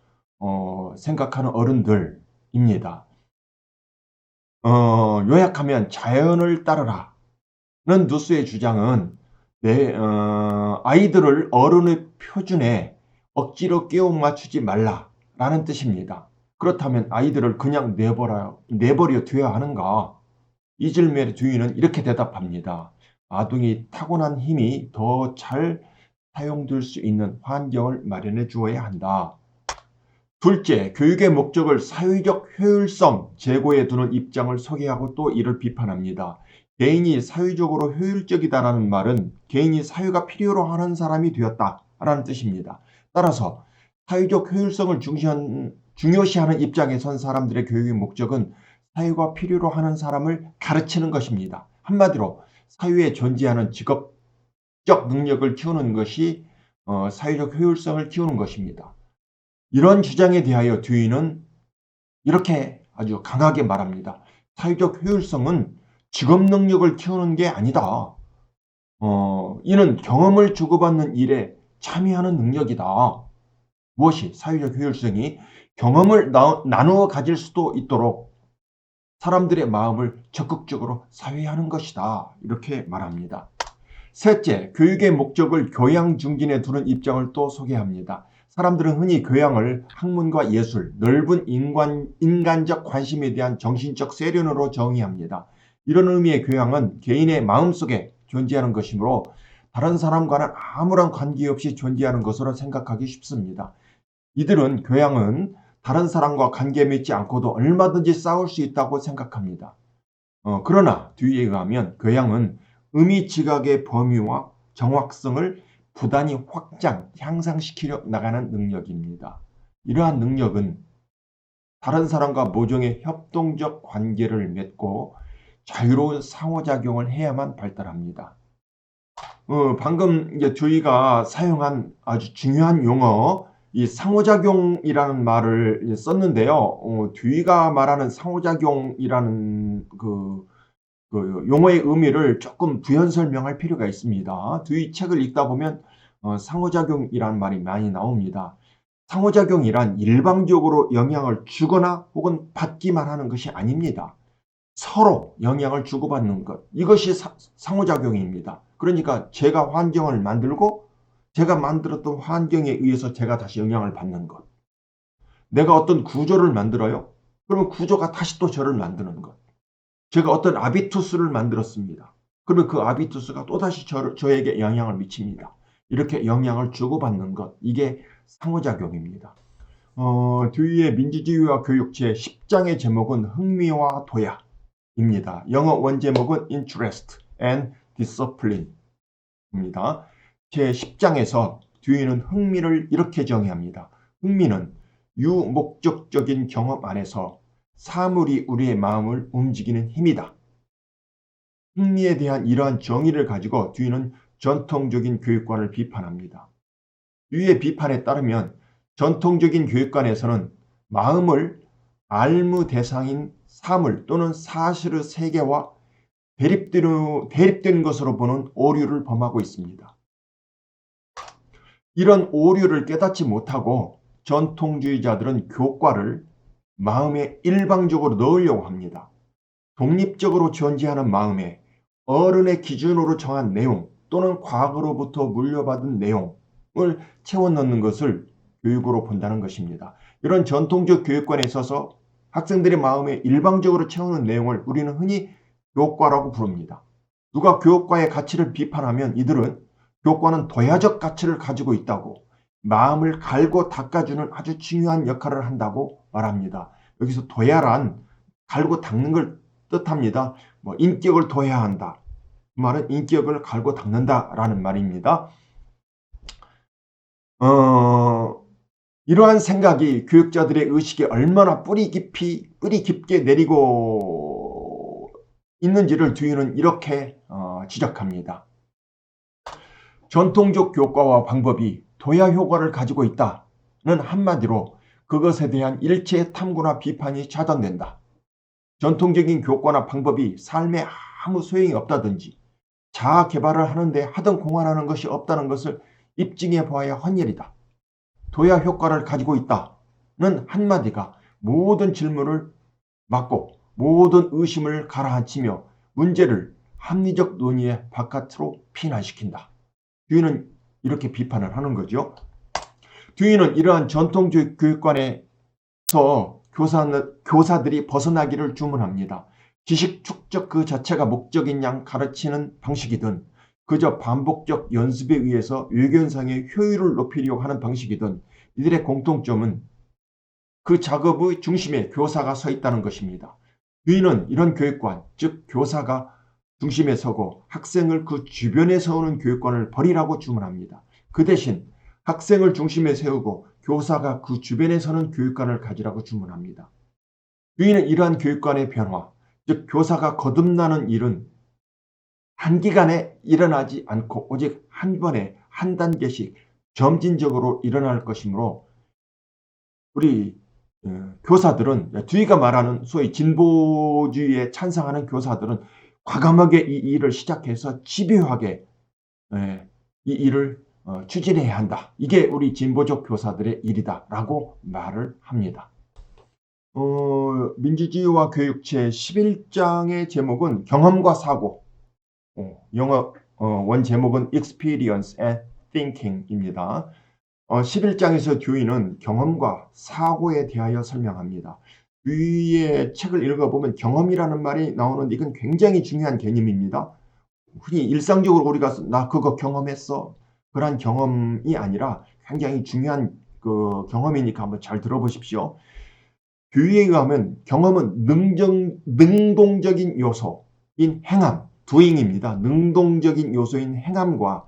생각하는 어른들입니다. 요약하면 자연을 따르라는 루소의 주장은 아이들을 어른의 표준에 억지로 끼워 맞추지 말라라는 뜻입니다. 그렇다면 아이들을 그냥 내버려 둬야 하는가? 이즐메르 듀이는 이렇게 대답합니다. 아동이 타고난 힘이 더 잘 사용될 수 있는 환경을 마련해 주어야 한다. 둘째, 교육의 목적을 사회적 효율성 제고에 두는 입장을 소개하고 또 이를 비판합니다. 개인이 사회적으로 효율적이다라는 말은 개인이 사회가 필요로 하는 사람이 되었다라는 뜻입니다. 따라서 사회적 효율성을 중요시하는 입장에 선 사람들의 교육의 목적은 사회가 필요로 하는 사람을 가르치는 것입니다. 한마디로 사회에 존재하는 직업적 능력을 키우는 것이 사회적 효율성을 키우는 것입니다. 이런 주장에 대하여 듀이는 이렇게 아주 강하게 말합니다. 사회적 효율성은 직업 능력을 키우는 게 아니다. 이는 경험을 주고받는 일에 참여하는 능력이다. 무엇이 사회적 효율성이 경험을 나누어 가질 수도 있도록 사람들의 마음을 적극적으로 사회하는 것이다. 이렇게 말합니다. 셋째, 교육의 목적을 교양 중진에 두는 입장을 또 소개합니다. 사람들은 흔히 교양을 학문과 예술, 넓은 인간적 관심에 대한 정신적 세련으로 정의합니다. 이런 의미의 교양은 개인의 마음속에 존재하는 것이므로 다른 사람과는 아무런 관계없이 존재하는 것으로 생각하기 쉽습니다. 이들은 교양은 다른 사람과 관계 맺지 않고도 얼마든지 싸울 수 있다고 생각합니다. 그러나 듀이에 의하면 교양은 의미 지각의 범위와 정확성을 부단히 향상시키려 나가는 능력입니다. 이러한 능력은 다른 사람과 모종의 협동적 관계를 맺고 자유로운 상호작용을 해야만 발달합니다. 방금 이제 듀이가 사용한 아주 중요한 용어, 이 상호작용이라는 말을 썼는데요. 듀이가 말하는 상호작용이라는 그 용어의 의미를 조금 부연 설명할 필요가 있습니다. 듀이 책을 읽다 보면 상호작용이라는 말이 많이 나옵니다. 상호작용이란 일방적으로 영향을 주거나 혹은 받기만 하는 것이 아닙니다. 서로 영향을 주고받는 것, 이것이 상호작용입니다. 그러니까 제가 환경을 만들고 제가 만들었던 환경에 의해서 제가 다시 영향을 받는 것. 내가 어떤 구조를 만들어요. 그러면 구조가 다시 또 저를 만드는 것. 제가 어떤 아비투스를 만들었습니다. 그러면 그 아비투스가 또다시 저에게 영향을 미칩니다. 이렇게 영향을 주고받는 것, 이게 상호작용입니다. 듀이의 민주주의와 교육 제10장의 제목은 흥미와 도야입니다. 영어 원제목은 interest and discipline입니다. 제10장에서 듀이는 흥미를 이렇게 정의합니다. 흥미는 유목적적인 경험 안에서 사물이 우리의 마음을 움직이는 힘이다. 흥미에 대한 이러한 정의를 가지고 듀이는 전통적인 교육관을 비판합니다. 듀이의 비판에 따르면 전통적인 교육관에서는 마음을 알무 대상인 사물 또는 사실의 세계와 대립된 것으로 보는 오류를 범하고 있습니다. 이런 오류를 깨닫지 못하고 전통주의자들은 교과를 마음에 일방적으로 넣으려고 합니다. 독립적으로 존재하는 마음에 어른의 기준으로 정한 내용 또는 과거로부터 물려받은 내용을 채워 넣는 것을 교육으로 본다는 것입니다. 이런 전통적 교육관에 있어서 학생들의 마음에 일방적으로 채우는 내용을 우리는 흔히 교과라고 부릅니다. 누가 교과의 가치를 비판하면 이들은 교과는 도야적 가치를 가지고 있다고, 마음을 갈고 닦아주는 아주 중요한 역할을 한다고 말합니다. 여기서 도야란 갈고 닦는 걸 뜻합니다. 인격을 도야 한다. 그 말은 인격을 갈고 닦는다라는 말입니다. 이러한 생각이 교육자들의 의식에 얼마나 뿌리 깊게 내리고 있는지를 듀이는 이렇게 지적합니다. 전통적 교과와 방법이 도야 효과를 가지고 있다는 한마디로 그것에 대한 일체의 탐구나 비판이 차단된다. 전통적인 교과나 방법이 삶에 아무 소용이 없다든지 자아 개발을 하는데 하등 공헌하는 것이 없다는 것을 입증해 보아야 헌일이다. 도야 효과를 가지고 있다는 한마디가 모든 질문을 막고 모든 의심을 가라앉히며 문제를 합리적 논의의 바깥으로 피난시킨다. 듀이는 이렇게 비판을 하는 거죠. 듀이는 이러한 전통적 교육관에서 교사들이 벗어나기를 주문합니다. 지식 축적 그 자체가 목적인 양 가르치는 방식이든 그저 반복적 연습에 의해서 유견상의 효율을 높이려고 하는 방식이든 이들의 공통점은 그 작업의 중심에 교사가 서 있다는 것입니다. 듀이는 이런 교육관, 즉 교사가 중심에 서고 학생을 그 주변에 세우는 교육관을 버리라고 주문합니다. 그 대신 학생을 중심에 세우고 교사가 그 주변에 서는 교육관을 가지라고 주문합니다. 듀이는 이러한 교육관의 변화, 즉 교사가 거듭나는 일은 단기간에 일어나지 않고 오직 한 번에 한 단계씩 점진적으로 일어날 것이므로 우리 교사들은 듀이가 말하는 소위 진보주의에 찬성하는 교사들은 과감하게 이 일을 시작해서 집요하게 이 일을 추진해야 한다. 이게 우리 진보적 교사들의 일이다라고 말을 합니다. 민주주의와 교육 제 11장의 제목은 경험과 사고, 영어 원 제목은 Experience and Thinking입니다. 11장에서 듀이는 경험과 사고에 대하여 설명합니다. 듀이의 책을 읽어보면 경험이라는 말이 나오는데 이건 굉장히 중요한 개념입니다. 흔히 일상적으로 우리가 나 그거 경험했어. 그런 경험이 아니라 굉장히 중요한 그 경험이니까 한번 잘 들어보십시오. 듀이에 의하면 경험은 능동적인 요소인 행함, doing입니다. 능동적인 요소인 행함과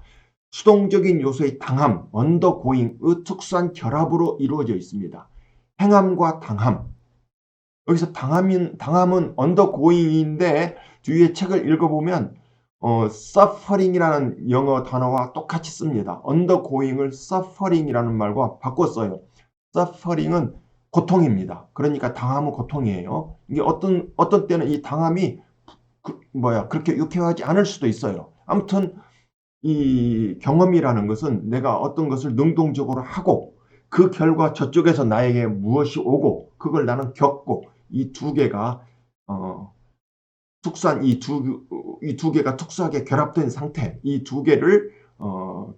수동적인 요소의 당함, 언더고잉의 특수한 결합으로 이루어져 있습니다. 행함과 당함. 여기서 당함은 언더고잉인데 뒤에 책을 읽어보면 suffering이라는 영어 단어와 똑같이 씁니다. 언더고잉을 suffering이라는 말과 바꿔 써요. suffering은 고통입니다. 그러니까 당함은 고통이에요. 이게 어떤 때는 이 당함이 그렇게 유쾌하지 않을 수도 있어요. 아무튼 이 경험이라는 것은 내가 어떤 것을 능동적으로 하고 그 결과 저쪽에서 나에게 무엇이 오고 그걸 나는 겪고 이 두 개가 특수한 이 두 개가 특수하게 결합된 상태, 이 두 개를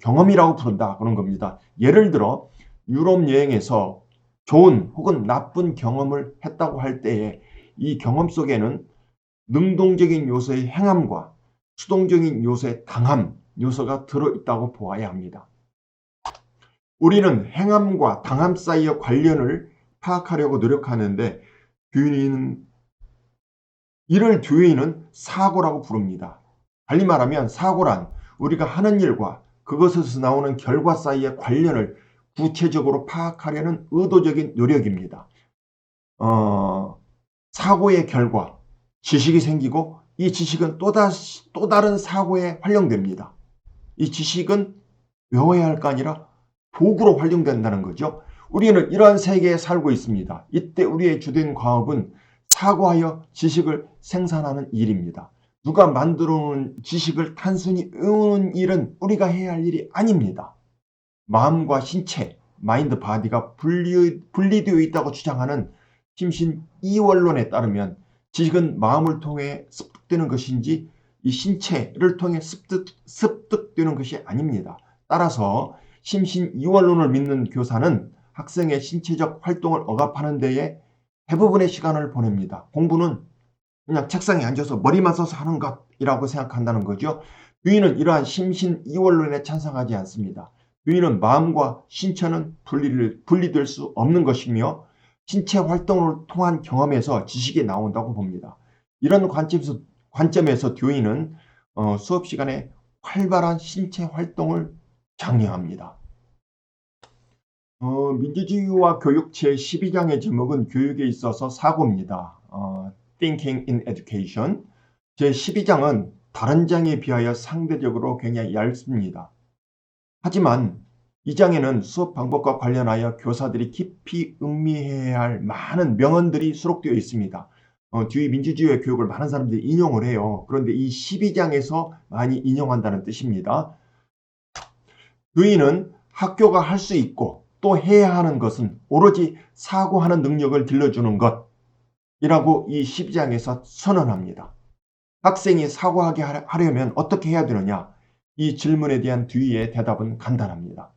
경험이라고 부른다 그런 겁니다. 예를 들어 유럽 여행에서 좋은 혹은 나쁜 경험을 했다고 할 때에 이 경험 속에는 능동적인 요소의 행함과 수동적인 요소의 당함 요소가 들어있다고 보아야 합니다. 우리는 행함과 당함 사이의 관련을 파악하려고 노력하는데 이를 듀이는 사고라고 부릅니다. 달리 말하면 사고란 우리가 하는 일과 그것에서 나오는 결과 사이의 관련을 구체적으로 파악하려는 의도적인 노력입니다. 사고의 결과, 지식이 생기고 이 지식은 또 다른 사고에 활용됩니다. 이 지식은 외워야 할 거 아니라 도구로 활용된다는 거죠. 우리는 이러한 세계에 살고 있습니다. 이때 우리의 주된 과업은 사고하여 지식을 생산하는 일입니다. 누가 만들어 놓은 지식을 단순히 외우는 일은 우리가 해야 할 일이 아닙니다. 마음과 신체, 마인드 바디가 분리되어 있다고 주장하는 심신 이원론에 따르면 지식은 마음을 통해 습득되는 것인지 이 신체를 통해 습득되는 것이 아닙니다. 따라서 심신 이원론을 믿는 교사는 학생의 신체적 활동을 억압하는 데에 대부분의 시간을 보냅니다. 공부는 그냥 책상에 앉아서 머리만 써서 하는 것이라고 생각한다는 거죠. 듀이는 이러한 심신 이원론에 찬성하지 않습니다. 듀이는 마음과 신체는 분리될 수 없는 것이며 신체 활동을 통한 경험에서 지식이 나온다고 봅니다. 이런 관점에서 듀이는 수업 시간에 활발한 신체 활동을 장려합니다. 민주주의와 교육 제12장의 제목은 교육에 있어서 사고입니다. Thinking in Education. 제12장은 다른 장에 비하여 상대적으로 굉장히 얇습니다. 하지만 이 장에는 수업 방법과 관련하여 교사들이 깊이 음미해야 할 많은 명언들이 수록되어 있습니다. 듀이 민주주의의 교육을 많은 사람들이 인용을 해요. 그런데 이 12장에서 많이 인용한다는 뜻입니다. 듀이는 학교가 할 수 있고 또 해야 하는 것은 오로지 사고하는 능력을 길러주는 것이라고 이 12장에서 선언합니다. 학생이 사고하게 하려면 어떻게 해야 되느냐? 이 질문에 대한 듀이의 대답은 간단합니다.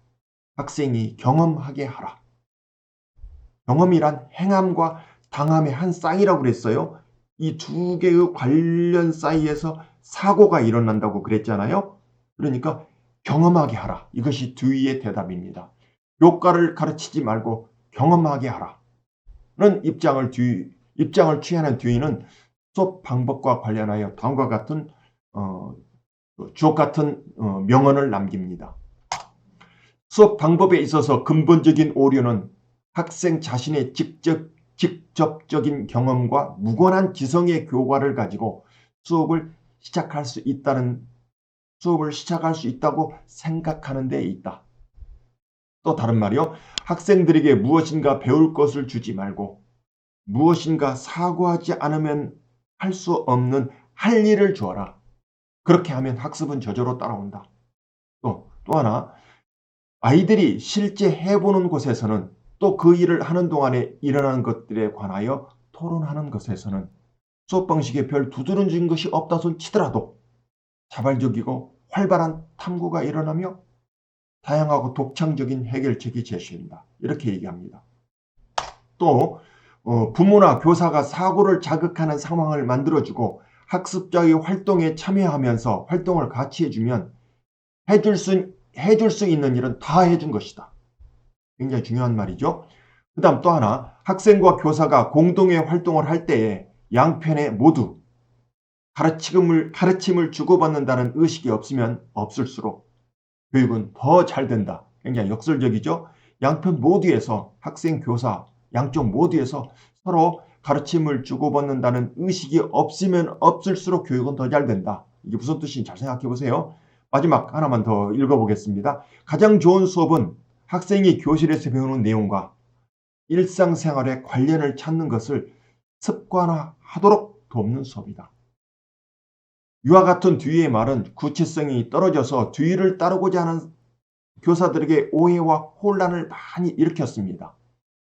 학생이 경험하게 하라. 경험이란 행함과 당함의 한 쌍이라고 그랬어요. 이 두 개의 관련 사이에서 사고가 일어난다고 그랬잖아요. 그러니까 경험하게 하라. 이것이 듀이의 대답입니다. 교과를 가르치지 말고 경험하게 하라. 는 입장을 취하는 듀이는 수업 방법과 관련하여 다음과 같은 주옥 같은 명언을 남깁니다. 수업 방법에 있어서 근본적인 오류는 학생 자신의 직접적인 경험과 무관한 지성의 교과를 가지고 수업을 시작할 수 있다고 생각하는 데 있다. 또 다른 말이요. 학생들에게 무엇인가 배울 것을 주지 말고 무엇인가 사고하지 않으면 할 수 없는 할 일을 주어라. 그렇게 하면 학습은 저절로 따라온다. 또 하나, 아이들이 실제 해보는 곳에서는 또 그 일을 하는 동안에 일어나는 것들에 관하여 토론하는 것에서는 수업 방식에 별 두드러진 것이 없다 손 치더라도 자발적이고 활발한 탐구가 일어나며 다양하고 독창적인 해결책이 제시된다. 이렇게 얘기합니다. 또 부모나 교사가 사고를 자극하는 상황을 만들어주고 학습자의 활동에 참여하면서 활동을 같이 해주면 해줄 수 있는 일은 다 해준 것이다. 굉장히 중요한 말이죠. 그 다음 또 하나, 학생과 교사가 공동의 활동을 할 때에 양편에 모두 가르침을 주고받는다는 의식이 없으면 없을수록 교육은 더 잘 된다. 굉장히 역설적이죠. 양편 모두에서 학생, 교사 양쪽 모두에서 서로 가르침을 주고받는다는 의식이 없으면 없을수록 교육은 더 잘 된다. 이게 무슨 뜻인지 잘 생각해 보세요. 마지막 하나만 더 읽어보겠습니다. 가장 좋은 수업은 학생이 교실에서 배우는 내용과 일상생활의 관련을 찾는 것을 습관화하도록 돕는 수업이다. 이와 같은 뒤의 말은 구체성이 떨어져서 뒤를 따르고자 하는 교사들에게 오해와 혼란을 많이 일으켰습니다.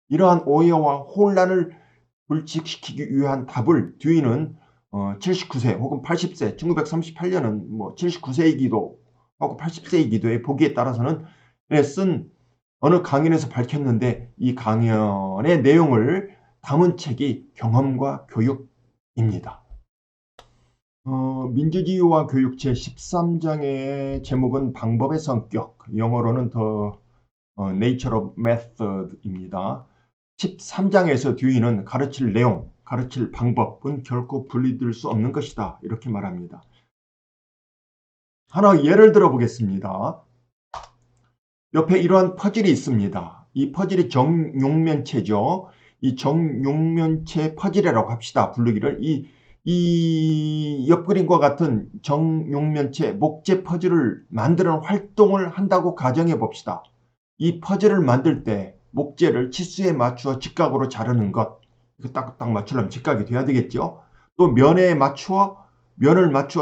이러한 오해와 혼란을 불식시키기 위한 답을 뒤는 79세 혹은 80세, 1938년은 뭐 79세이기도 하고 80세이기도의 보기에 따라서는 쓴 어느 강연에서 밝혔는데 이 강연의 내용을 담은 책이 경험과 교육입니다. 민주주의와 교육 제13장의 제목은 방법의 성격, 영어로는 The Nature of Method입니다. 13장에서 듀이는 가르칠 내용, 가르칠 방법은 결코 분리될 수 없는 것이다. 이렇게 말합니다. 하나 예를 들어 보겠습니다. 옆에 이러한 퍼즐이 있습니다. 이 퍼즐이 정육면체죠. 이 정육면체 퍼즐이라고 합시다. 부르기를. 이 옆그림과 같은 정육면체 목재 퍼즐을 만드는 활동을 한다고 가정해 봅시다. 이 퍼즐을 만들 때 목재를 치수에 맞추어 직각으로 자르는 것, 딱 맞추려면 직각이 돼야 되겠죠. 또 면을 맞추어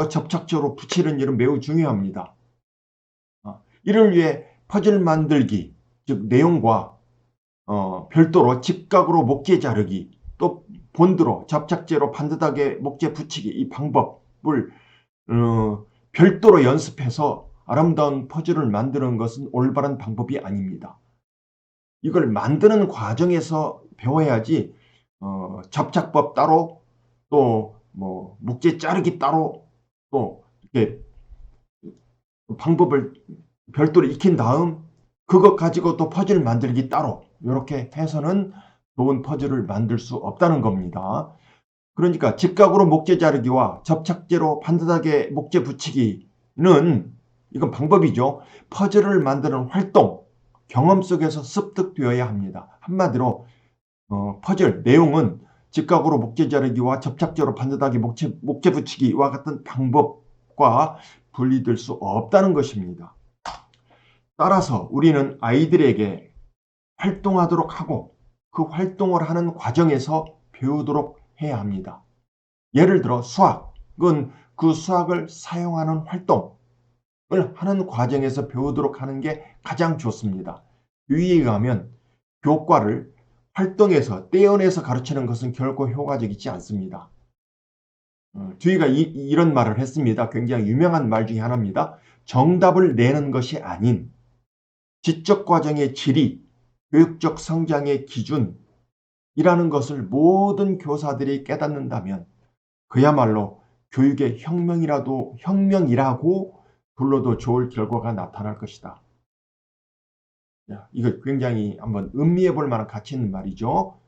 접착적으로 붙이는 일은 매우 중요합니다. 이를 위해 퍼즐 만들기, 즉 내용과 별도로 직각으로 목재 자르기, 또 본드로 접착제로 반듯하게 목재 붙이기, 이 방법을 별도로 연습해서 아름다운 퍼즐을 만드는 것은 올바른 방법이 아닙니다. 이걸 만드는 과정에서 배워야지 접착법 따로 또 뭐 목재 자르기 따로 또 이렇게 방법을 별도로 익힌 다음 그것 가지고 또 퍼즐 만들기 따로 이렇게 해서는 좋은 퍼즐을 만들 수 없다는 겁니다. 그러니까 직각으로 목재 자르기와 접착제로 반듯하게 목재 붙이기는 이건 방법이죠. 퍼즐을 만드는 활동, 경험 속에서 습득되어야 합니다. 한마디로 퍼즐 내용은 직각으로 목재 자르기와 접착제로 반듯하게 목재 붙이기와 같은 방법과 분리될 수 없다는 것입니다. 따라서 우리는 아이들에게 활동하도록 하고 그 활동을 하는 과정에서 배우도록 해야 합니다. 예를 들어 수학은 그 수학을 사용하는 활동을 하는 과정에서 배우도록 하는 게 가장 좋습니다. 위에 의하면 교과를 활동에서 떼어내서 가르치는 것은 결코 효과적이지 않습니다. 듀이가 이런 말을 했습니다. 굉장히 유명한 말 중에 하나입니다. 정답을 내는 것이 아닌 지적 과정의 질이 교육적 성장의 기준이라는 것을 모든 교사들이 깨닫는다면 그야말로 교육의 혁명이라고 불러도 좋을 결과가 나타날 것이다. 이거 굉장히 한번 음미해 볼 만한 가치 있는 말이죠.